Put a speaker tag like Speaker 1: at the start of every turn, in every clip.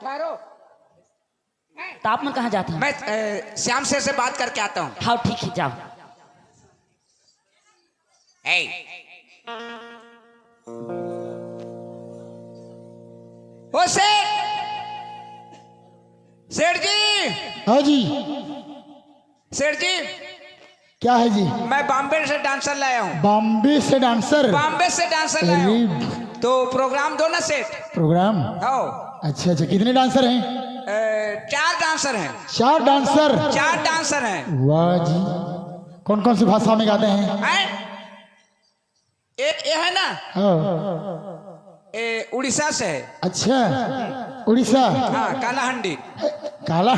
Speaker 1: ठहरो।
Speaker 2: तो आप मन कहाँ जाते हैं?
Speaker 1: मैं श्याम से बात करके आता हूँ।
Speaker 2: हाँ ठीक है, जाओ।
Speaker 1: ओ सेठ, सेठ जी।
Speaker 3: हाँ जी।
Speaker 1: सेठ जी,
Speaker 3: क्या है जी?
Speaker 1: मैं बॉम्बे से डांसर लाया हूँ।
Speaker 3: बॉम्बे से डांसर?
Speaker 1: बॉम्बे से डांसर लाया हूँ। तो प्रोग्राम दो ना सेठ।
Speaker 3: प्रोग्राम?
Speaker 1: आओ।
Speaker 3: अच्छा अच्छा, कितने डांसर हैं?
Speaker 1: 4 डांसर हैं।
Speaker 3: 4 डांसर?
Speaker 1: 4 डांसर हैं।
Speaker 3: वाह जी। कौन कौन सी भाषा में गाते हैं?
Speaker 1: एक ये है ना, उड़ीसा से है।
Speaker 3: अच्छा, उड़ीसा।
Speaker 1: हाँ, कालाहंडी।
Speaker 3: काला?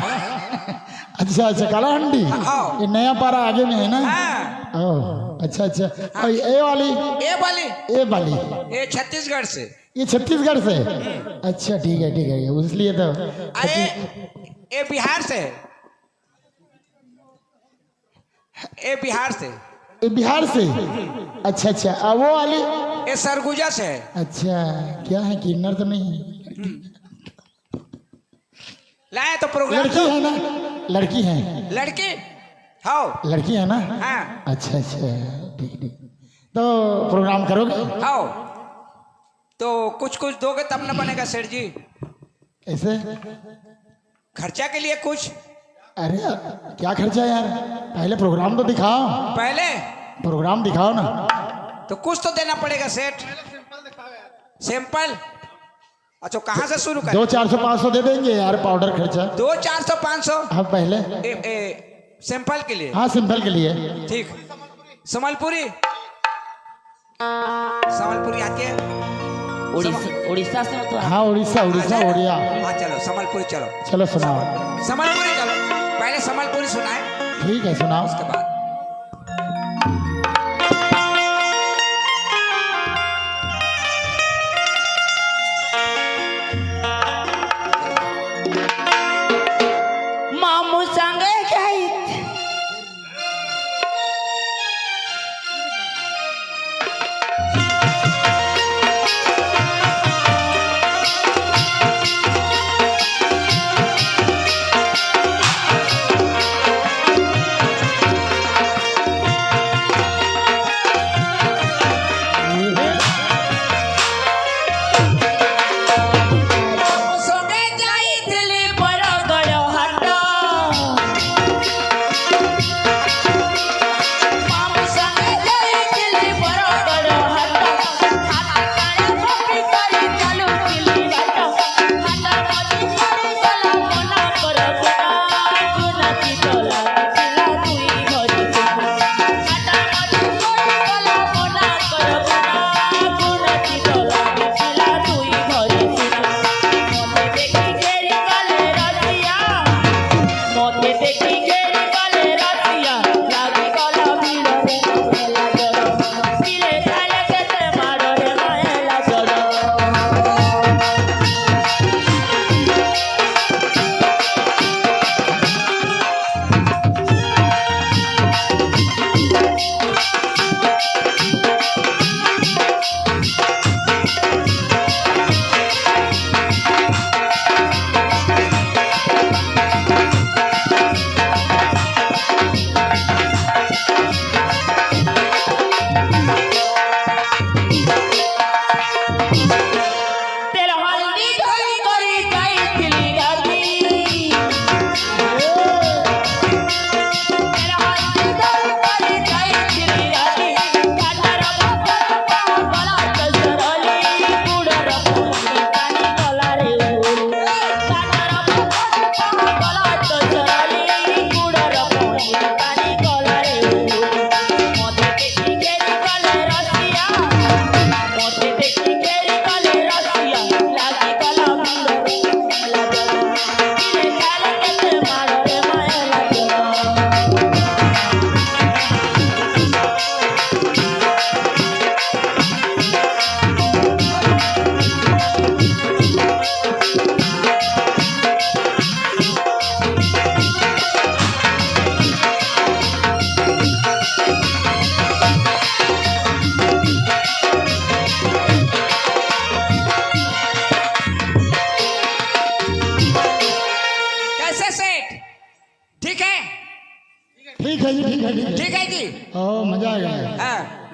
Speaker 3: अच्छा अच्छा, कालाहंडी।
Speaker 1: हाँ।
Speaker 3: ये नया पारा आगे में है ना?
Speaker 1: हाँ।
Speaker 3: ओह, अच्छा अच्छा। और ये वाली? ये वाली
Speaker 1: ये छत्तीसगढ़ से।
Speaker 3: ये छत्तीसगढ़ से? अच्छा ठीक है ठीक है, इसलिए तो।
Speaker 1: ये बिहार से है। ये बिहार से।
Speaker 3: ये बिहार से? अच्छा अच्छा। और वो वाली?
Speaker 1: ये सरगुजा से है।
Speaker 3: अच्छा, क्या है, किन्नर तो नहीं है?
Speaker 1: लाए तो प्रोग्राम
Speaker 3: लड़की है ना? लड़की है?
Speaker 1: लड़की? हाँ,
Speaker 3: लड़की है ना?
Speaker 1: हाँ।
Speaker 3: अच्छा अच्छा, ठीक ठीक। तो प्रोग्राम करोगे?
Speaker 1: हाँ। तो कुछ कुछ दोगे तब न बनेगा सेठ जी।
Speaker 3: ऐसे
Speaker 1: खर्चा के लिए कुछ?
Speaker 3: अरे क्या खर्चा यार, पहले प्रोग्राम तो दिखाओ।
Speaker 1: पहले
Speaker 3: प्रोग्राम दिखाओ ना।
Speaker 1: तो कुछ तो देना पड़ेगा सेठ। सैंपल? अच्छा, कहाँ से शुरू करें?
Speaker 3: 200, 400, 500 दे देंगे यार, पाउडर खर्चा।
Speaker 1: 200, 400, 500?
Speaker 3: हाँ पहले।
Speaker 1: सैंपल के लिए?
Speaker 3: हाँ सिंपल के लिए।
Speaker 1: ठीक। संबलपुरी? संबलपुरी आती है?
Speaker 2: उड़ीसा से हो तो?
Speaker 3: हाँ उड़ीसा, उड़ीसा उड़िया।
Speaker 1: हाँ चलो संबलपुरी, चलो
Speaker 3: चलो सुनाओ।
Speaker 1: संबलपुरी चलो। पहले संबलपुरी सुनाए,
Speaker 3: ठीक है सुनाओ।
Speaker 1: उसके बाद।
Speaker 2: मामू संगे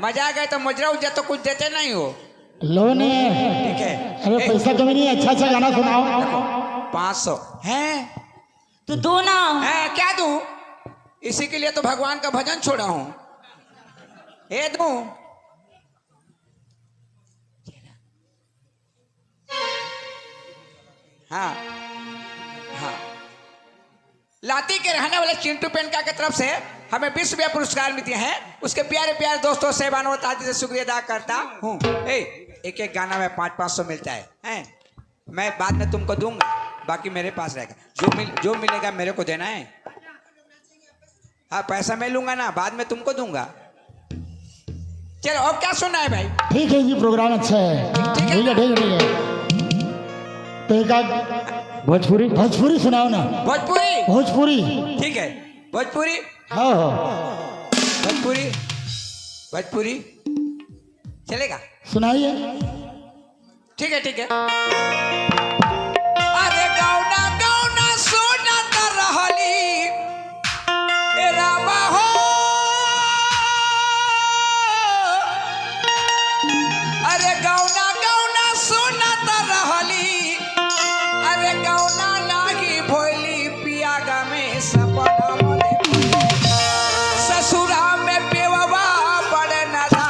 Speaker 1: मजा आ गया तो मुजरा उजरा तो कुछ देते नहीं हो।
Speaker 3: लोन है।
Speaker 1: ठीक है।
Speaker 3: अरे पैसा कमी नहीं है, अच्छा अच्छा गाना सुनाओ।
Speaker 1: 500 है।
Speaker 2: तो दो ना।
Speaker 1: है क्या दूं? इसी के लिए तो भगवान का भजन छोड़ा हूं। हे दूं? हाँ हाँ। लाती के रहने वाले चिंटू पेनका की तरफ से हमें 20 रुपया पुरस्कार मिलते हैं। उसके प्यारे प्यारे दोस्तों से बानों ताती से शुक्रिया अदा करता हूँ। एक एक गाना में 500-500 मिलता है। मैं बाद में तुमको दूंगा, बाकी मेरे पास रहेगा। जो मिलेगा मेरे को देना है। हाँ पैसा मैं लूंगा ना, बाद में तुमको दूंगा। चलो अब क्या सुनना है भाई?
Speaker 3: ठीक है जी, प्रोग्राम अच्छा है। ठीक है ठीक है ठीक है। तो एक आध
Speaker 4: भोजपुरी
Speaker 3: भोजपुरी सुनाओ ना।
Speaker 1: भोजपुरी?
Speaker 3: भोजपुरी
Speaker 1: ठीक है। भोजपुरी?
Speaker 3: हाँ हाँ
Speaker 1: भोजपुरी भोजपुरी चलेगा?
Speaker 3: सुनाइए।
Speaker 1: ठीक है ठीक है। अरे गौना गौना सोना कर रहली ए रामा हो। अरे गौना गौना सोना कर रहली। अरे गौना लागी भोली पियागा में सपना ससुरा में पेववा बड़े नादान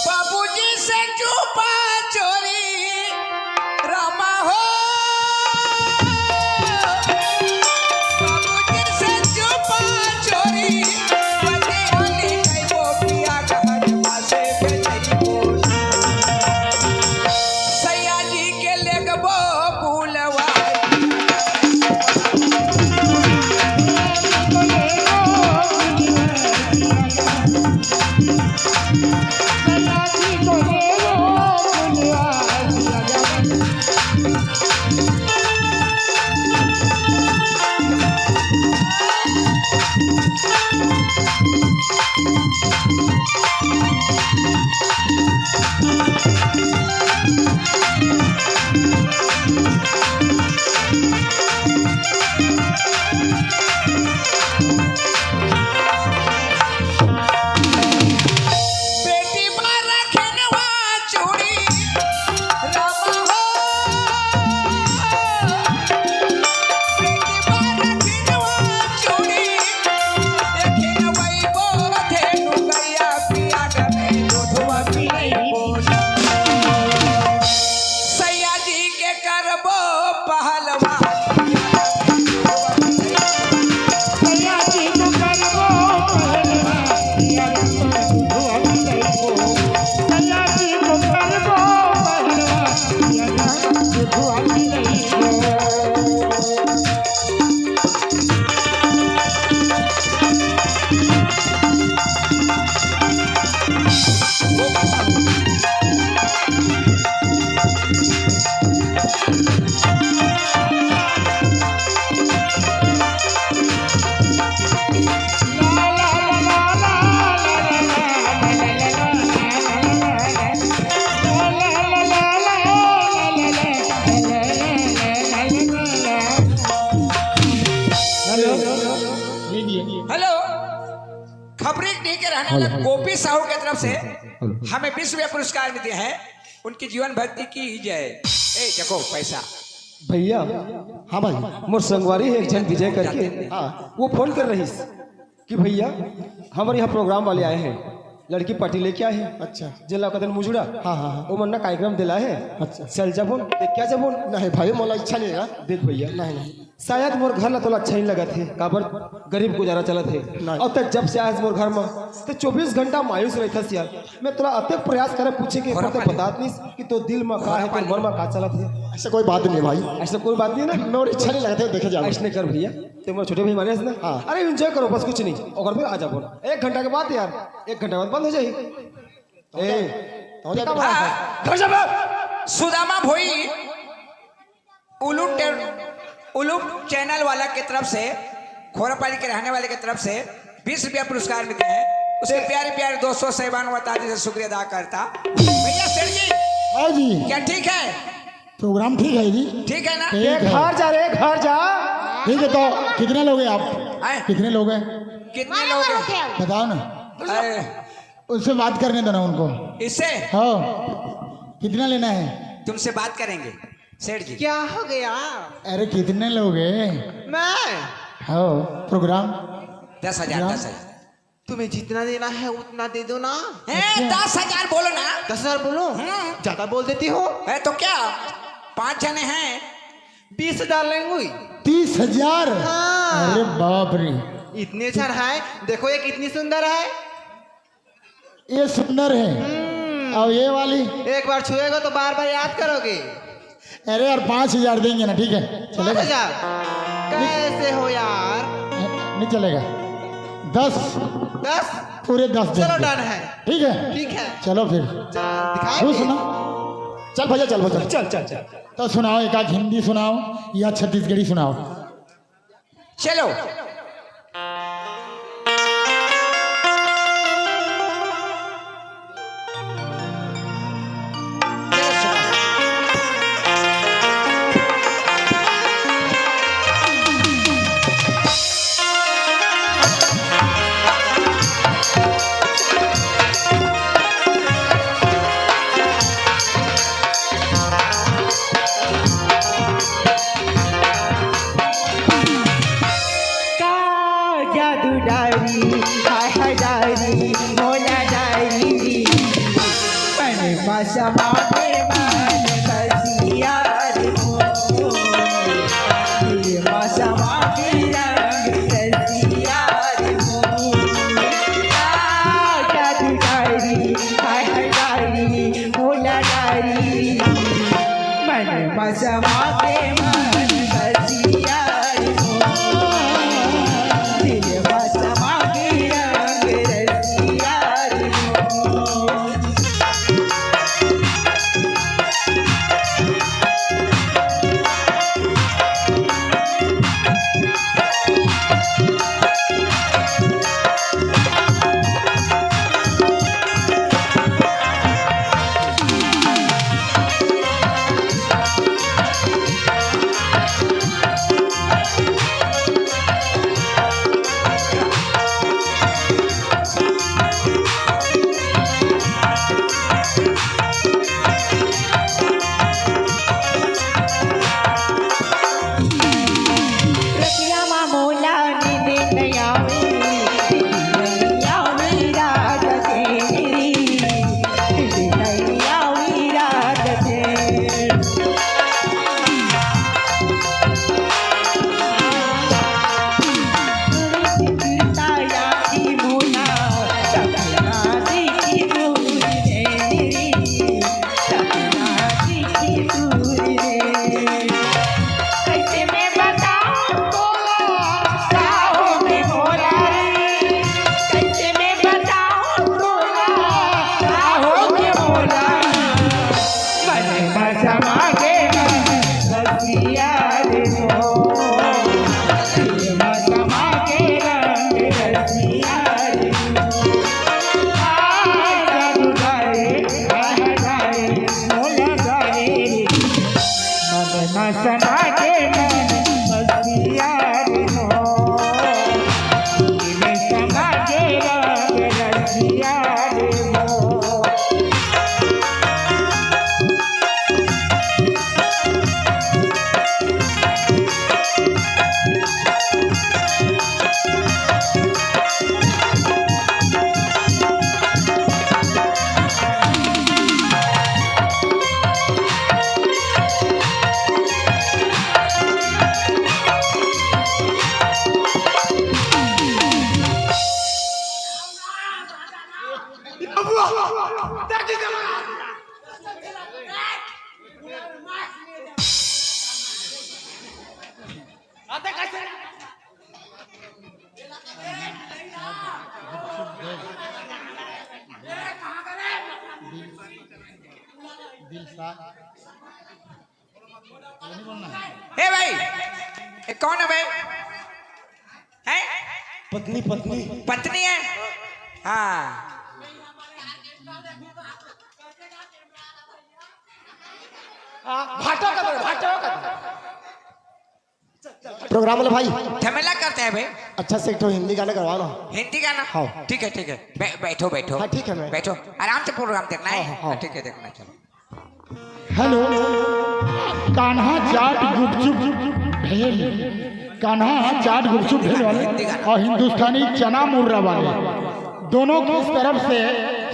Speaker 1: बाबूजी से चुपा चोरी रामा हो। बाबूजी से चुपा चोरी बंदेली कइबो पिया घर पासे बेचइबो। सैया जी के लेगबो बुलवा। बेटी मारा खेनवा चूड़ी रामा हो। बेटी मारा खेनवा चूड़ी खेनवई बो धेनु गैया पिया गमे दूधवा पियइबो। सैया जी के करबो पहलवान। हेलो, खबरी नहीं के रहने वाले गोपी साहू की तरफ से हमें 20 रुपया पुरस्कार मिलते हैं। उनकी जीवन भक्ति की जय। ए देखो पैसा
Speaker 4: भैया।
Speaker 3: हाँ भाई।
Speaker 4: मोर संगवारी है एक जन विजय करके।
Speaker 3: हाँ
Speaker 4: वो फोन कर रही कि भैया हमारे यहाँ प्रोग्राम वाले आए हैं, लड़की पार्टी लेके आए हैं।
Speaker 3: अच्छा।
Speaker 4: जिला कदन मुजुड़ा।
Speaker 3: हाँ हाँ हाँ।
Speaker 4: वो मन्ना कार्यक्रम दिला है।
Speaker 3: अच्छा।
Speaker 4: चल जबोन देख क्या जबोन
Speaker 3: नहीं भाई मोला इच्छा नहीं है।
Speaker 4: देख भैया।
Speaker 3: नहीं नहीं
Speaker 4: शायद मोर घर ला थोड़ा अच्छा नहीं लगा थे काबर गरीब गुजारा चला थे अब तक जब से आज मोर घर में तो 24 घंटा मायूस रहता यार। मैं थोड़ा अत्यंत प्रयास करे पूछे के पर बता नहीं कि तो दिल में का है तो मन में का चला थे।
Speaker 3: ऐसा कोई बात नहीं भाई,
Speaker 4: ऐसा कोई बात नहीं है ना,
Speaker 3: नोर इच्छा नहीं लगता देखे जाओ।
Speaker 4: ऐसा नहीं कर भैया, तो मोर छोटे भाई माने ना।
Speaker 3: हाँ।
Speaker 4: अरे एंजॉय करो बस, कुछ नहीं और फिर आ जाओ 1 घंटा के बाद यार, 1 घंटा बाद बंद हो जाएगी।
Speaker 1: घर जा सुदामा भोई उलूप चैनल वाला की तरफ से, खोरापाली के रहने वाले की तरफ से 20 रुपया पुरस्कार मिलते हैं। उसके प्यारे प्यारे दोस्तों सहबान वतादी से शुक्रिया अदा करता। भैया सेठ जी,
Speaker 3: हाँ जी,
Speaker 1: क्या ठीक है?
Speaker 3: प्रोग्राम ठीक है जी,
Speaker 1: ठीक है ना?
Speaker 3: ठीक है।
Speaker 4: घर जा रे, घर जा।
Speaker 3: ठीक है, तो कितने लोग हैं आप?
Speaker 1: आए?
Speaker 3: कितने लोग हैं
Speaker 1: कितने लोग हैं?
Speaker 3: बताओ ना,
Speaker 1: अरे,
Speaker 3: उससे बात करने दो ना उनको।
Speaker 1: इससे
Speaker 3: हाँ, कितना लेना है?
Speaker 1: तुमसे बात करेंगे सेठ जी।
Speaker 5: क्या हो गया?
Speaker 3: अरे कितने लोग हैं?
Speaker 5: मैं
Speaker 3: हाँ, प्रोग्राम
Speaker 1: 10,000
Speaker 3: हाँ।
Speaker 1: 10,000
Speaker 5: तुम्हें जितना देना है उतना दे दो ना।
Speaker 1: 10,000 बोलो ना।
Speaker 5: 10,000 बोलो? ज्यादा बोल देती हो।
Speaker 1: है तो क्या 5 जने हैं?
Speaker 5: 20,000 लेंगे।
Speaker 3: 30,000?
Speaker 5: हाँ।
Speaker 3: अरे बाप रे,
Speaker 5: इतने अच्छा है, देखो ये कितनी सुंदर है।
Speaker 3: ये सुंदर है। और ये वाली?
Speaker 5: एक बार छुएगा तो बार बार याद करोगे।
Speaker 3: अरे यार 5,000 देंगे ना, ठीक है चलेगा?
Speaker 5: 5,000 कैसे हो यार?
Speaker 3: नहीं चलेगा। 10
Speaker 5: 10
Speaker 3: पूरे 10
Speaker 5: चलो
Speaker 3: देंगे।
Speaker 5: डन है।
Speaker 3: ठीक है,
Speaker 5: ठीक है,
Speaker 3: चलो फिर
Speaker 5: दिखाए
Speaker 3: तू सुना। चल भैया, चल भैया,
Speaker 4: चल चल चल।
Speaker 3: तो सुनाओ, एक आध हिंदी सुनाओ या छत्तीसगढ़ी सुनाओ।
Speaker 1: चलो
Speaker 2: जादू डायरी हाय हाय डायरी मोला डायरी मैंने माशा माने मान बसिया रे मो ये माशा माने रंग बसिया रे मो जादू डायरी हाय हाय डायरी मोला डायरी मैंने माशा माने मान बसिया रे मो तेरे माशा माने रंग रसिया रे मो रतिया मामोला नींद नया नैया मीरा गते नैया मीरा गते ताया की मोना सपना देखी दूर रे सपना देखी दूर रे कैसे मैं बताऊं तोला काहो में मोला रे कैसे मैं बताऊं तोला काहो में मोला मन भाषा मांगे रसिया रे मो ये भाषा मांगे रंग रसिया रे मो जादू गाए गाए मोला गाए मन मसना के मन बसिया रे मो ये समा के रंग रसिया रे मो
Speaker 1: हे भाई, ये कौन है भाई? हैं?
Speaker 4: पत्नी पत्नी
Speaker 1: पत्नी है? हाँ।
Speaker 4: भाटा का दो, भाटा का
Speaker 3: प्रोग्राम वाले भाई
Speaker 1: झमेला करते हैं भाई।
Speaker 3: अच्छा से एक तो हिंदी गाना करवा लो।
Speaker 1: हिंदी गाना?
Speaker 3: हाँ।
Speaker 1: ठीक है ठीक है, बैठो बैठो।
Speaker 3: हाँ, ठीक है मैं।
Speaker 1: बैठो, आराम से प्रोग्राम देखना है।
Speaker 3: हाँ, हाँ।
Speaker 1: हाँ, ठीक है, देखना चलो।
Speaker 3: हेलो कान्हा चाट गुपचुप भेल, कान्हा चाट गुपचुप भेल वाले और हिंदुस्तानी चना मुर्रा वाले दोनों की तरफ से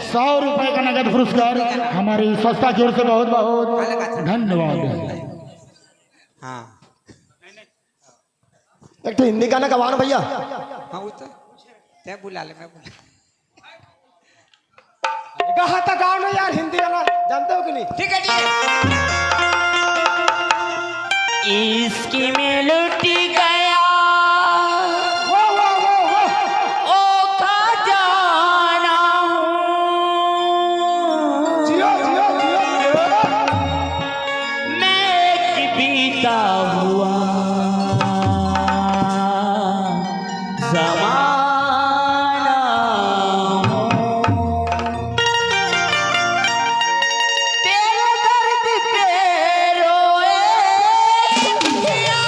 Speaker 3: 100 रुपए का नगद पुरस्कार हमारी संस्था की ओर से बहुत बहुत धन्यवाद।
Speaker 1: हाँ
Speaker 3: एक तो हिंदी गाना गवाना भैया।
Speaker 1: हाँ, वो तो तय बुला ले, मैं बुला।
Speaker 4: कहा था गाओ ना यार, हिंदी गाना जानते हो कि नहीं?
Speaker 1: ठीक है ठीक है।
Speaker 2: इसकी में लुट गया ओ खजाना
Speaker 4: जियो जियो जियो
Speaker 2: मैं एक बीता हुआ जमाना हूँ। तेरे दर्द पे रोए दुनिया,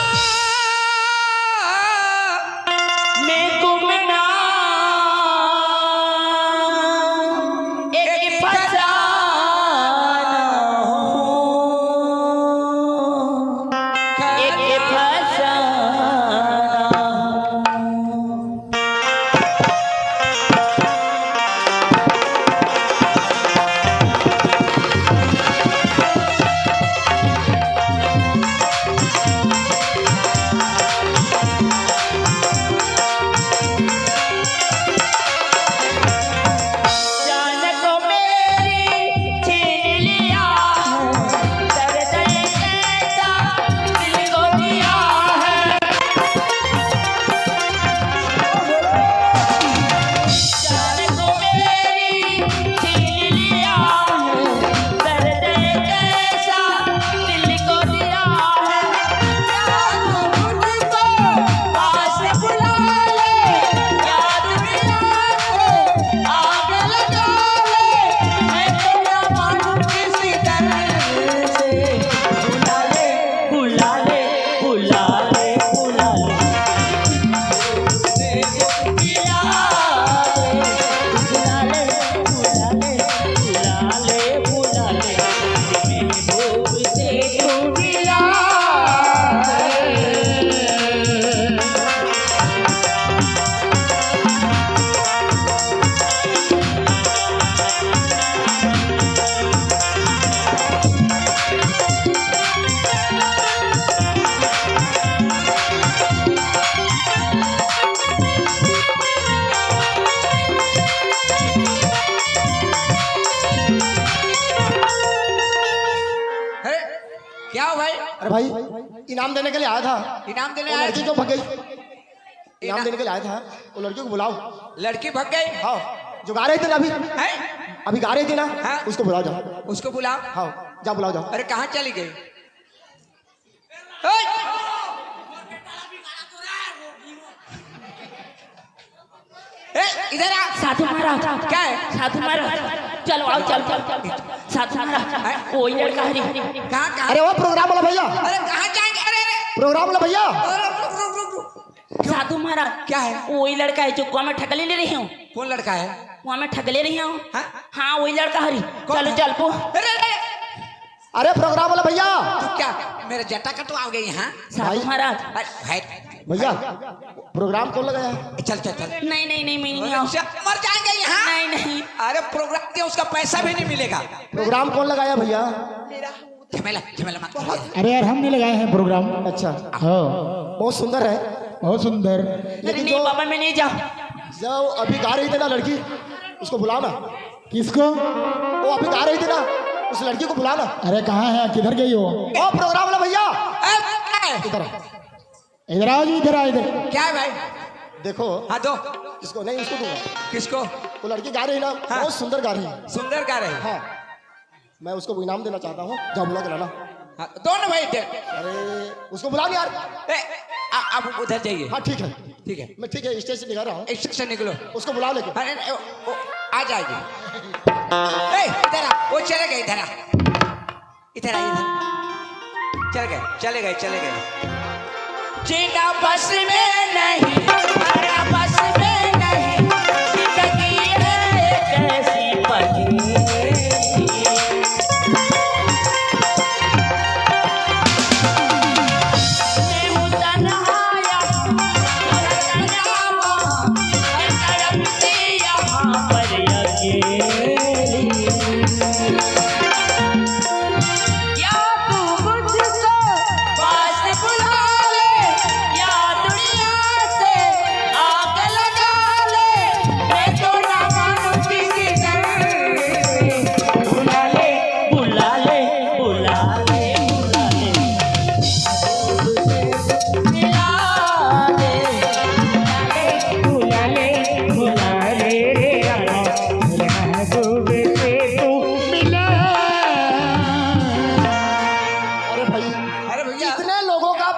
Speaker 2: मैं गुमनाम एक फसाना हूँ, एक फसाना हूँ। जान को मेरी छीन लिया है, दर्द ऐसा दिल को दिया है। जान को मेरी छीन लिया है, दर्द ऐसा दिल को दिया है। याद मुझको पास बुला ले, याद मिला के आग लगा ले, मैं तो ना मानूं किसी तरह से। बुला ले बुला ले बुला ले बुला ले, मिला ले बुला ले बुला ले बुला ले बुला ले, मेरी भूख से तू मिला ले।
Speaker 1: अरे क्या हो भाई?
Speaker 3: अरे भाई इनाम देने के लिए आया था।
Speaker 1: इनाम देने
Speaker 3: वो
Speaker 1: आए
Speaker 3: लड़की
Speaker 1: थे?
Speaker 3: क्यों भग गई? इनाम देने के लिए आया था, वो लड़की को बुलाओ।
Speaker 1: लड़की भग गई?
Speaker 3: हाँ जो गा रही थी ना अभी,
Speaker 1: हैं?
Speaker 3: अभी गा रही थी ना,
Speaker 1: हाँ।
Speaker 3: उसको बुलाओ जाओ।
Speaker 1: उसको बुलाओ।
Speaker 3: हाँ जाओ बुलाओ जाओ।
Speaker 1: अरे कहाँ चली गई? ओए! ए, इधर आ।
Speaker 2: साधु महाराज
Speaker 1: क्या है?
Speaker 2: साधु महाराज चलो आओ चल चल चल साधु महाराज कोई लड़का हरी
Speaker 1: कहाँ कहाँ?
Speaker 3: अरे वो प्रोग्राम वाला भैया,
Speaker 1: अरे कहाँ जाएंगे? अरे अरे
Speaker 3: प्रोग्राम वाला भैया।
Speaker 1: अरे, रुक रुक रुक रुक।
Speaker 2: साधु महाराज
Speaker 1: क्या है?
Speaker 2: वही लड़का है जो कुआं में ठगले ले रही हूँ,
Speaker 1: कौन लड़का है?
Speaker 2: कुआं में ठगले रही हूँ।
Speaker 1: हाँ?
Speaker 2: हाँ वही लड़का हरी,
Speaker 1: कौन
Speaker 2: चलो
Speaker 1: है?
Speaker 2: चल पो।
Speaker 1: अरे अरे
Speaker 3: अरे प्रोग्राम वाला भैया।
Speaker 1: तू क्या मेरे जटा कटवा गई यहाँ?
Speaker 2: साधु महाराज
Speaker 1: अरे भाई,
Speaker 3: भैया प्रोग्राम कौन लगाया है?
Speaker 1: चल चल चल।
Speaker 2: नहीं नहीं नहीं मैं नहीं आऊँ।
Speaker 1: मर जाएंगे यहाँ।
Speaker 2: नहीं नहीं
Speaker 1: अरे प्रोग्राम दिया, उसका पैसा भी नहीं मिलेगा।
Speaker 3: प्रोग्राम कौन लगाया भैया?
Speaker 1: झमेला झमेला मत कर।
Speaker 3: अरे यार हम नहीं लगाए हैं प्रोग्राम। अच्छा हाँ बहुत सुंदर है, बहुत सुंदर।
Speaker 2: अरे
Speaker 3: लेकिन
Speaker 2: नहीं
Speaker 3: जो
Speaker 2: बाबा मैं नहीं जाऊँ।
Speaker 3: जो अभी गा रही थी ना लड़की, उसको बुलाओ ना। किसको? वो अभी गा रही थी ना, उस लड़की को बुलाना। अरे कहाँ है, किधर गई हो? ओ प्रोग्राम वाला भैया
Speaker 1: अरे,
Speaker 3: इधर। इधर आओ जी, इधर आओ इधर।
Speaker 1: क्या है भाई?
Speaker 3: देखो
Speaker 1: हाँ दो।
Speaker 3: इसको नहीं, इसको दूंगा।
Speaker 1: किसको?
Speaker 3: वो लड़की गा रही है ना, बहुत सुंदर गा रही है।
Speaker 1: सुंदर गा रहे हैं।
Speaker 3: हाँ, मैं उसको इनाम देना चाहता हूँ, जाओ बुला के लाना।
Speaker 1: हाँ, दो ना भाई दे।
Speaker 3: अरे उसको बुला यार।
Speaker 1: आप उधर जाइए।
Speaker 3: हाँ ठीक है,
Speaker 1: ठीक है,
Speaker 3: मैं ठीक है स्टेज से निकल रहा हूँ,
Speaker 1: स्टेशन से निकलो।
Speaker 3: उसको बुला लेके।
Speaker 1: अरे नहीं, वो आ जाएगी। इधर आ, वो चले गए, इधर आ, इधर आ, इधर चले गए। जीना बस में नहीं, मरना बस में नहीं, जिंदगी है एक ऐसी पहेली।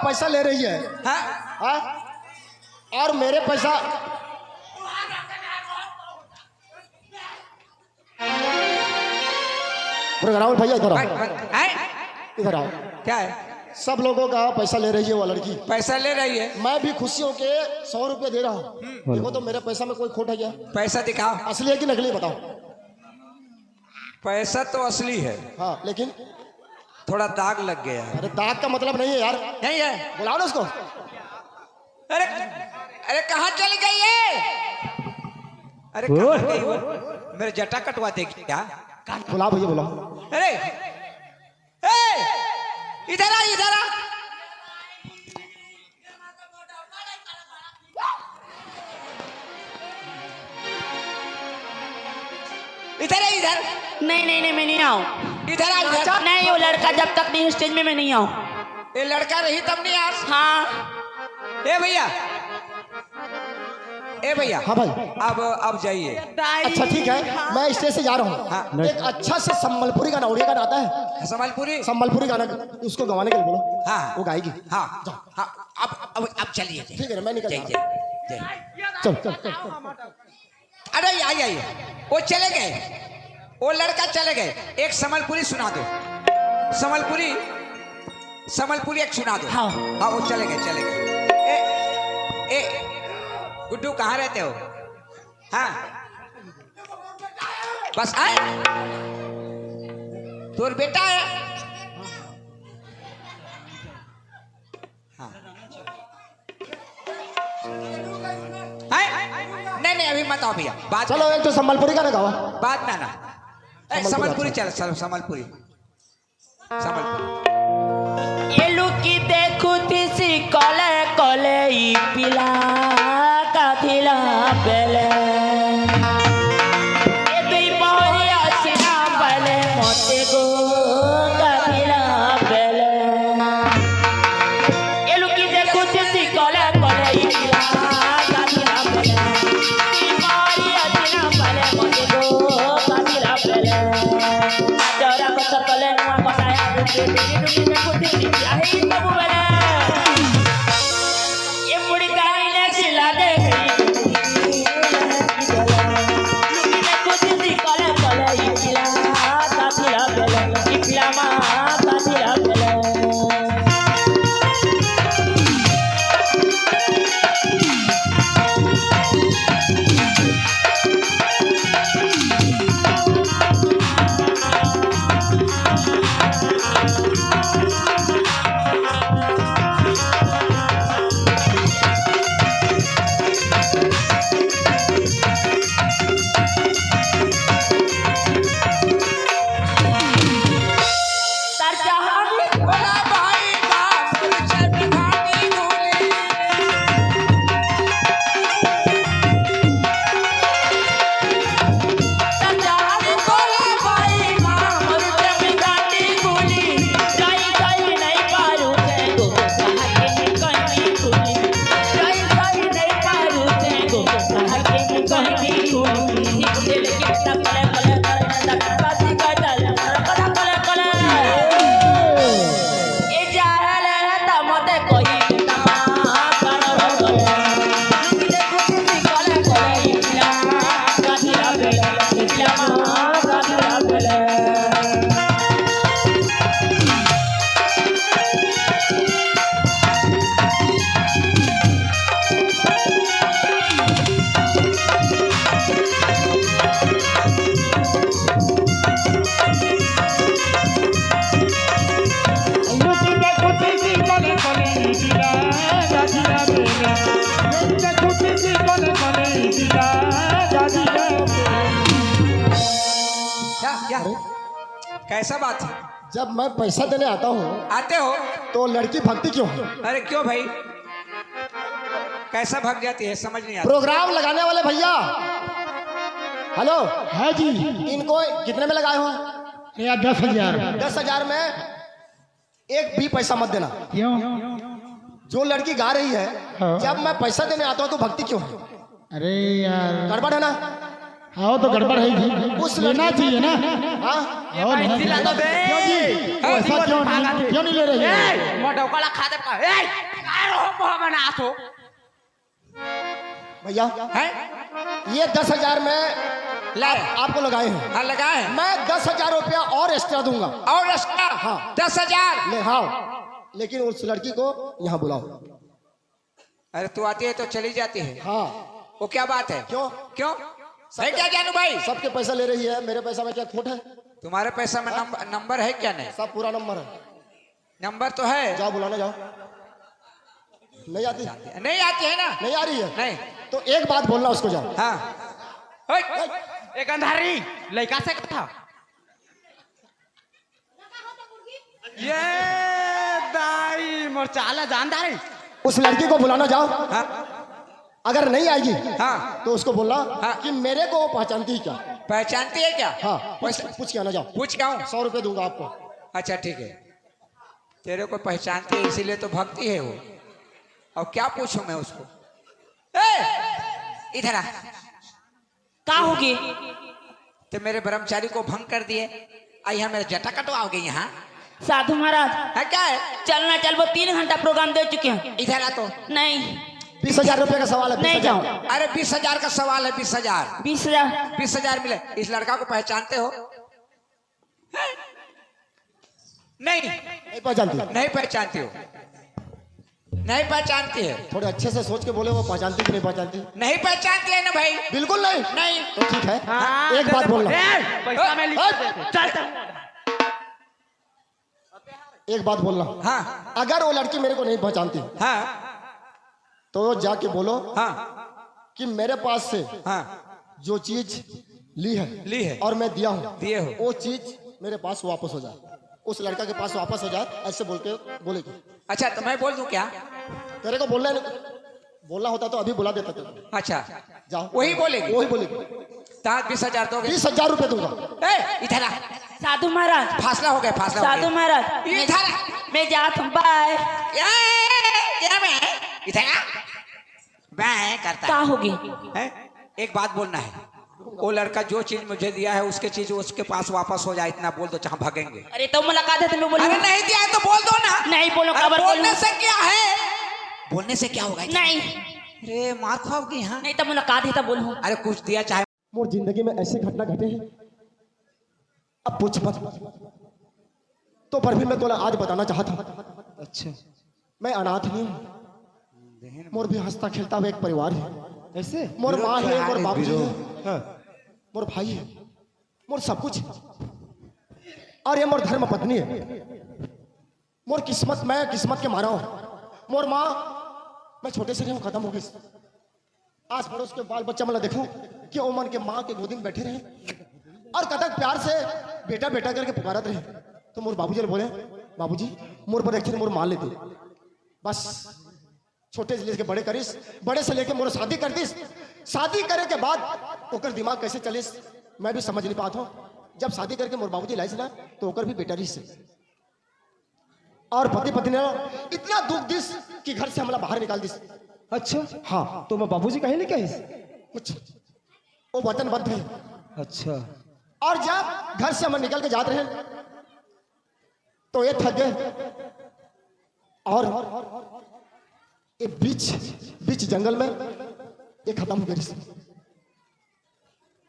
Speaker 3: पैसा ले रही है।
Speaker 1: हाँ?
Speaker 3: हाँ? और मेरे पैसा प्रोग्राम भैया इधर आओ, इधर आओ।
Speaker 1: क्या है?
Speaker 3: सब लोगों का पैसा ले रही है वो लड़की।
Speaker 1: पैसा ले रही है?
Speaker 3: मैं भी खुशियों के 100 रुपये दे रहा हूँ। देखो तो मेरे पैसा में कोई खोट है क्या?
Speaker 1: पैसा दिखाओ।
Speaker 3: असली है कि नकली बताओ?
Speaker 1: पैसा तो असली है।
Speaker 3: हाँ लेकिन
Speaker 1: थोड़ा दाग लग गया है।
Speaker 3: अरे दाग का मतलब नहीं है यार।
Speaker 1: नहीं है?
Speaker 3: बुलाओ ना उसको।
Speaker 1: अरे अरे कहाँ चली गई है? अरे कहाँ गई वो? मेरे जटा कटवा देगी क्या?
Speaker 3: बुलाओ भैया बुलाओ।
Speaker 1: अरे इधर आ, इधर आ। इधर है, इधर।
Speaker 2: नहीं मैं नहीं आऊँ।
Speaker 1: इधर आ, इधर।
Speaker 2: नहीं, वो लड़का जब तक नहीं स्टेज में मैं नहीं आऊँ।
Speaker 1: ये लड़का रही तब नहीं यार।
Speaker 2: हाँ
Speaker 1: ए भैया, ए भैया।
Speaker 3: हाँ भाई।
Speaker 1: अब जाइए।
Speaker 3: अच्छा ठीक है, मैं स्टेज से जा रहा हूँ।
Speaker 1: हाँ।
Speaker 3: एक अच्छा से संबलपुरी गाना, उड़िया गाना आता है?
Speaker 1: संबलपुरी।
Speaker 3: संबलपुरी गाना उसको गवाने के लिए बोलो।
Speaker 1: हाँ
Speaker 3: वो गाएगी।
Speaker 1: हाँ हाँ। अब चलिए।
Speaker 3: ठीक है मैं निकल
Speaker 1: जाइए,
Speaker 3: जा रहा हूँ।
Speaker 1: चल।
Speaker 3: चल।
Speaker 1: अरे आइए, वो चले गए, वो लड़का चले गए। एक संबलपुरी सुना दो। संबलपुरी एक सुना दो।
Speaker 2: हाँ।
Speaker 1: हाँ वो चले गए। ए गुड्डू कहाँ रहते हो? हाँ बस आए, तोर बेटा है। हाँ नहीं अभी मत आओ भैया, बात
Speaker 3: चलो एक तो संबलपुरी गाना गाओ।
Speaker 1: बात में ना। संबलपुरी चल, संबलपुरी।
Speaker 2: ये लुकी देखू तीसी कले कले ई पिला काथिला बेले ए दुई बहरिया सिना बेले मते गो काथिला बेले ये लुकी देखू तीसी कले कले ई पिला काथिला बेले ई बहरिया सिना बेले मते गो काथिला बेले जरा को सकले नुआ बताया दुई में कुछ नहीं बाबू बेले ये मुड़ी गाइने सिला दे
Speaker 1: कैसा बात है?
Speaker 3: जब मैं पैसा देने आता हूँ
Speaker 1: आते हो?
Speaker 3: तो लड़की भक्ति क्यों है?
Speaker 1: अरे क्यों भाई, कैसा भाग जाती है समझ नहीं आता।
Speaker 3: प्रोग्राम लगाने वाले भैया, हेलो। है जी। इनको कितने में लगाए हो? या 10,000। 10,000 में एक भी पैसा मत देना। क्यों? जो लड़की गा रही है, जब मैं पैसा देने आता हूँ तो भक्ति क्यों है?
Speaker 6: अरे यार
Speaker 3: गड़बड़ है ना?
Speaker 6: हाँ तो गड़बड़ है जी,
Speaker 3: उस
Speaker 6: लेना चाहिए ना।
Speaker 3: हाँ
Speaker 6: और नहीं क्यों जी, ऐसा क्यों नहीं ले रही है?
Speaker 2: मोटोकला खा दे का ए हो बना तो
Speaker 3: भैया
Speaker 1: है?
Speaker 3: ये 10,000 में
Speaker 1: ले
Speaker 3: आपको लगाए हैं।
Speaker 1: हाँ लगाए हैं।
Speaker 3: मैं 10,000 रुपया और एक्स्ट्रा दूंगा।
Speaker 1: और इसका
Speaker 3: हाँ।
Speaker 1: 10,000।
Speaker 3: ले हाँ, लेकिन उस लड़की को यहाँ बुलाओ।
Speaker 1: अरे तू आती है तो चली जाती है,
Speaker 3: हाँ।
Speaker 1: वो क्या बात है?
Speaker 3: क्यों?
Speaker 1: क्यों है क्या जानू भाई?
Speaker 3: सबके पैसा ले रही है, मेरे पैसा में क्या खोट है?
Speaker 1: तुम्हारे पैसा में नंबर है क्या? नहीं
Speaker 3: सब पूरा नंबर है।
Speaker 1: नंबर तो है।
Speaker 3: जाओ बुलाने जाओ। नहीं आती?
Speaker 1: नहीं आती है ना?
Speaker 3: नहीं आ रही है?
Speaker 1: नहीं।
Speaker 3: तो एक बात बोलना उसको, जाओ।
Speaker 1: हाँ ओए,
Speaker 2: एक अंधारी लड़का से था ये दाई मोर चाला जानदारी
Speaker 3: उस लड़की को बुलाना जाओ।
Speaker 1: हाँ
Speaker 3: अगर नहीं आएगी
Speaker 1: हाँ
Speaker 3: तो उसको बोलना
Speaker 1: हाँ।
Speaker 3: कि मेरे को वो पहचानती ही क्या।
Speaker 1: पहचानती है क्या?
Speaker 3: हाँ,
Speaker 1: वैसे
Speaker 3: पूछ के आना जाओ।
Speaker 1: पूछ क्या हूँ?
Speaker 3: 100 रुपये दूंगा आपको।
Speaker 1: अच्छा ठीक है, तेरे को पहचानती है इसीलिए तो भक्ति है वो। और क्या पूछूं मैं उसको? ए, इधर आ।
Speaker 2: का होगी
Speaker 1: तो मेरे ब्रह्मचारी को भंग कर दिए, आई यहाँ मेरा जटा कटवाओगे यहाँ?
Speaker 2: साधु महाराज
Speaker 1: है क्या है?
Speaker 2: चलना चल, वो 3 घंटा प्रोग्राम दे चुके हैं।
Speaker 1: इधर आ तो।
Speaker 2: नहीं
Speaker 3: 20,000 रुपये का सवाल है।
Speaker 2: नहीं
Speaker 3: 20,000।
Speaker 2: जाऊं।
Speaker 1: अरे 20,000 का सवाल है। 20,000
Speaker 2: 20,000
Speaker 1: 20,000 मिले। इस लड़का को पहचानते हो? नहीं
Speaker 3: नहीं पहचानती?
Speaker 1: नहीं पहचानती हो? नहीं पहचानती है?
Speaker 3: थोड़े अच्छे से सोच के बोले, वो पहचानती कि नहीं पहचानती?
Speaker 1: नहीं पहचानती है ना भाई?
Speaker 3: बिल्कुल नहीं।
Speaker 1: नहीं।
Speaker 3: तो ठीक है, एक बात बोलना।
Speaker 2: पैसा में लिख देते चल
Speaker 3: एक बात बोलना।
Speaker 1: हाँ
Speaker 3: अगर वो लड़की मेरे को नहीं पहचानती
Speaker 1: हाँ
Speaker 3: तो जाके बोलो
Speaker 1: हाँ
Speaker 3: कि मेरे पास से
Speaker 1: हाँ
Speaker 3: जो चीज ली है और मैं दिया हूँ,
Speaker 1: दिए हो।
Speaker 3: वो चीज मेरे पास वापस हो जाए, उस लड़का के पास वापस हो जाए, ऐसे बोलेगी।
Speaker 1: अच्छा तो मैं बोल दूं क्या?
Speaker 3: तेरे को बोलना होता तो अभी बुला देता तेरे।
Speaker 1: अच्छा
Speaker 3: जाओ।
Speaker 1: वही बोलेगी?
Speaker 3: वही बोलेगी।
Speaker 1: तो 20,000 दोगे?
Speaker 3: 20,000 रुपये दूंगा।
Speaker 1: ए, इधर आ।
Speaker 2: साधु महाराज
Speaker 1: फासला हो गया, फासला हो
Speaker 2: साधु
Speaker 1: गया।
Speaker 2: महाराज
Speaker 1: इधर आ।
Speaker 2: मैं जाता हूँ, बाय।
Speaker 1: क्या मैं इधर आ। मैं करता
Speaker 2: का होगी
Speaker 1: है। एक बात बोलना है, वो लड़का जो चीज मुझे दिया है उसके चीज उसके पास वापस हो जाए, इतना बोल दो, जहाँ भागेंगे।
Speaker 2: अरे तो मुलाकात है तो मैं बोलूँ।
Speaker 1: अरे नहीं दिया है तो बोल दो ना।
Speaker 2: नहीं बोलो,
Speaker 1: अरे
Speaker 2: खबर
Speaker 1: बोलने
Speaker 2: बोलूं।
Speaker 1: से क्या है? बोलने से क्या होगा?
Speaker 2: नहीं
Speaker 1: अरे मार खाओगी यहाँ।
Speaker 2: नहीं तो मुलाकात है तो बोलूँ।
Speaker 1: अरे कुछ दिया चाहे।
Speaker 3: मोर जिंदगी में ऐसे घटना घटे हैं, अब पूछ मत। तो पर भी मैं तोला आज बताना चाहता।
Speaker 4: अच्छा
Speaker 3: मैं अनाथ नहीं हूँ, मोर भी हंसता खेलता हुआ एक परिवार है।
Speaker 4: ऐसे
Speaker 3: मोर माँ है, मोर बाबूजी है,
Speaker 4: हाँ
Speaker 3: मोर भाई है, मोर सब कुछ है। और ये मोर धर्म पत्नी है। मोर किस्मत, मैं किस्मत के मारा हूँ। मोर माँ, मैं छोटे से रहूँ खत्म हो गई। आस पड़ोस के बाल बच्चा मतलब देखो कि ओ मन के माँ के गोदी में बैठे रहे और कतक प्यार से बेटा बेटा करके पुकारत रहे। तो मोर बाबूजी ने बोले, बाबूजी मोर पर एक मोर मान लेते, बस छोटे से लेके बड़े करिस, बड़े से लेके मोर शादी कर दिस। शादी करे के बाद ओकर दिमाग कैसे चलिस मैं भी समझ नहीं पाता हूँ। जब शादी करके मोर बाबूजी लाइस ना तो ओकर भी बेटा रिस और पति पत्नी ने इतना दुख दिस कि घर से हमला बाहर निकाल दिस।
Speaker 4: अच्छा
Speaker 3: हाँ,
Speaker 4: तो मैं बाबूजी कहीं नहीं कहीं।
Speaker 3: कुछ वो वतन बद्ध है।
Speaker 4: अच्छा
Speaker 3: और जब घर से हम निकल के जाते रहे तो ये थक गए और ये बीच जंगल में ये खत्म हो गए।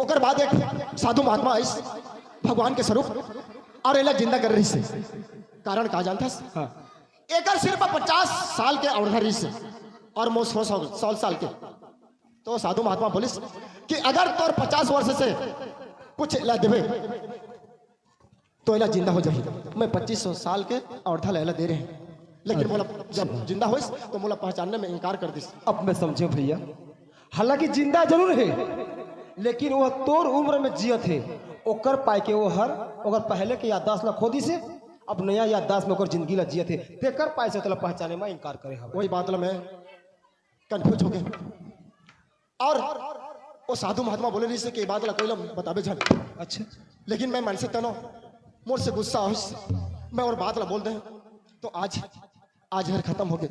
Speaker 3: ओकर बाद एक साधु महात्मा इस भगवान के स्वरूप और एला जिंदा कर रही से कारण का जानता
Speaker 4: हाँ
Speaker 3: एक सिर्फ 50 साल के अवधि से और मो 100 साल के। तो साधु महात्मा बोलिस कि अगर तोर 50 वर्ष से कुछ ला देवे तो एला जिंदा हो जाए। मैं 2500 साल के अवधि ला दे रहे हैं, लेकिन मोला जब जिंदा होइस तो मोला पहचानने में इनकार कर दिस।
Speaker 4: अब मैं समझे भैया, हालांकि जिंदा जरूर है लेकिन वह तोर उम्र में जियत है, ओकर पाए के वो हर ओकर पहले के याददाश्त ना खोदी से अब नया याददाश्त में ओकर जिंदगी ला जिए थे तेकर पाए से तला पहचाने में इनकार करे हम
Speaker 3: वही बात ला मैं कंफ्यूज हो गए और वो साधु महात्मा बोले रही से कि बात ला कोई ला बताबे झन।
Speaker 4: अच्छा
Speaker 3: लेकिन मैं मन से तनो मोर से गुस्सा हो मैं और बात ला बोल दे तो आज हर खत्म हो गए।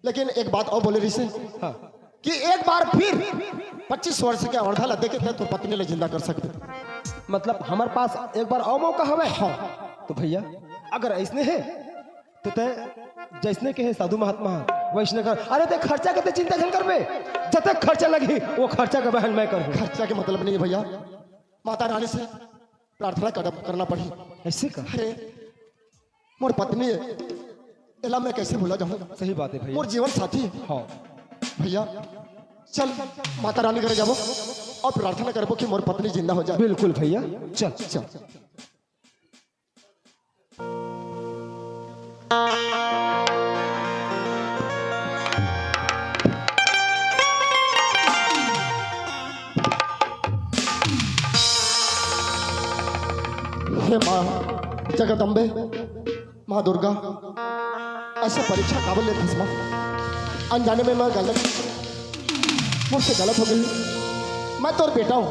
Speaker 3: लेकिन एक बात और बोले रही से
Speaker 4: हाँ
Speaker 3: कि एक बार फिर 25 वर्ष के अर्धा ला देखे थे तो पत्नी ले जिंदा कर सकते।
Speaker 4: मतलब हमारे पास एक बार और मौका हवे हाँ तो भैया अगर ऐसने है तो तय जैसने के है साधु महात्मा वैसने कर अरे ते खर्चा के चिंता चल कर जब तक खर्चा लगी वो खर्चा का बहन मैं करूँ।
Speaker 3: खर्चा के मतलब नहीं है भैया, माता रानी से प्रार्थना करना पड़ी।
Speaker 4: ऐसे का
Speaker 3: अरे मोर पत्नी है एला मैं कैसे भूला जाऊंगा।
Speaker 4: सही बात है भैया
Speaker 3: मोर जीवन साथी है।
Speaker 4: हाँ
Speaker 3: भैया चल माता रानी करे जाबो और प्रार्थना करबो कि मोर पत्नी जिंदा हो जाए।
Speaker 4: बिल्कुल भैया चल
Speaker 3: चल हे माँ जगदम्बे माँ दुर्गा ऐसा परीक्षा काबिल लेती माँ अनजाने में मैं गलत मुझसे गलत हो गई। मैं तो बेटा हूँ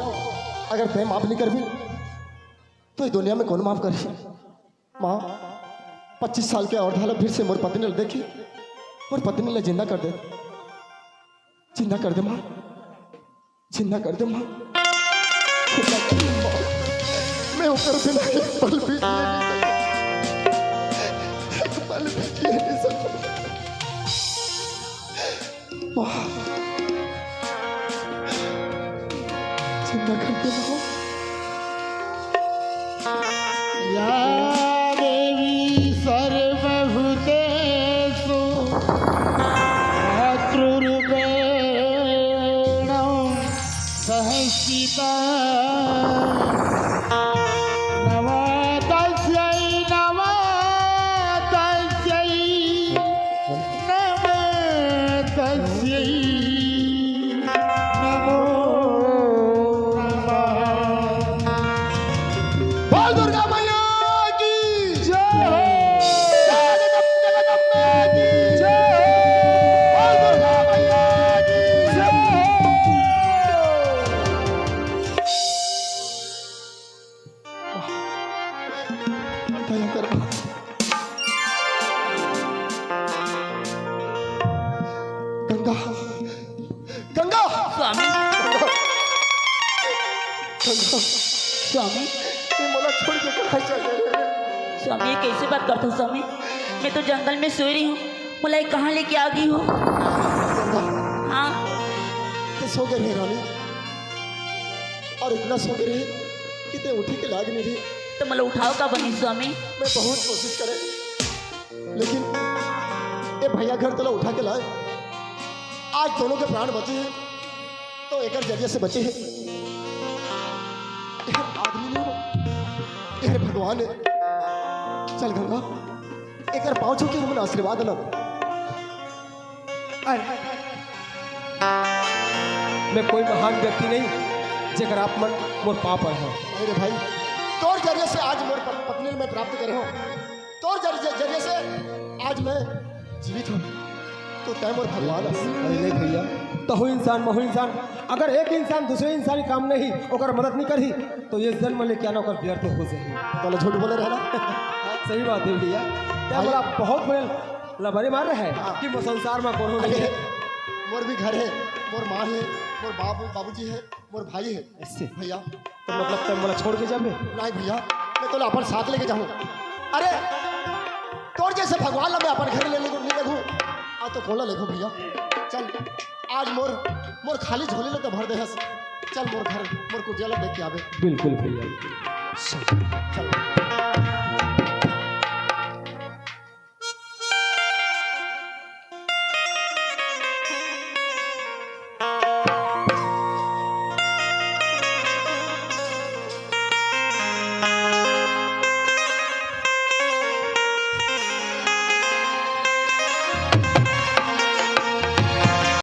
Speaker 3: अगर मैं माफ नहीं कर भी तो इस दुनिया में कौन माफ कर। माँ 25 साल के और फिर से मोर पत्नी ने देखी मोर पत्नी ने जिंदा कर दे माँ जिंदा कर दे माँ मैं ऊपर बिना एक पल भी जिए नहीं सकता। जिंदा करके रहो।
Speaker 6: या देवी सर्वभूतेषु मातृरूपेण सहस्थिता
Speaker 2: स्वामी स्वामी ये कैसे बात करते हो स्वामी? मैं तो जंगल में सो रही हूँ, मलाई कहाँ लेके आ गई हो? हाँ
Speaker 3: ते सो गए रही रानी और इतना सो गए रही कि ते उठी के लाग नहीं रही।
Speaker 2: तो मला उठाओ का बनी स्वामी?
Speaker 3: मैं बहुत कोशिश करे लेकिन ये भैया घर तला उठा के लाए। आज दोनों के प्राण बचे हैं तो एक जरिए से बचे हैं। आदमी नहीं हो ये भगवान है। चल गंगा एक पाँव छू के हमने आशीर्वाद ला।
Speaker 4: मैं कोई महान व्यक्ति नहीं जेकर आप मन मोर पाप पर है।
Speaker 3: अरे भाई तोर जरिए से आज मोर पत्नी में प्राप्त करे हो। तोर जरिए से आज मैं जीवित हूँ तो तय मोर भगवान।
Speaker 4: अरे नहीं भैया तो हो इंसान महु इंसान अगर एक इंसान दूसरे इंसान की काम नहीं ओकर मदद नहीं करी तो ये जन्म ले क्या ना ओकर व्यर्थ हो जाए।
Speaker 3: तो झूठ बोले रहना
Speaker 4: सही बात है भैया क्या बोला बहुत बड़े लबरे मार रहे हैं कि वो संसार में कोनो नहीं है।
Speaker 3: मोर भी घर है मोर माँ है मोर बाबूजी है मोर भाई है।
Speaker 4: ऐसे
Speaker 3: भैया
Speaker 4: तो मतलब तुम मला छोड़ के जाबे?
Speaker 3: नहीं भैया मैं तो अपन साथ लेके जाऊँ। अरे तोर जैसे भगवान ला मैं अपन घर ले नहीं देखूँ आ तो कोला लेखो भैया। चल आज मोर खाली झोली ले तो भर दे। चल मोर घर मोर कुटिया देख के आवे।
Speaker 4: बिल्कुल भैया
Speaker 3: चल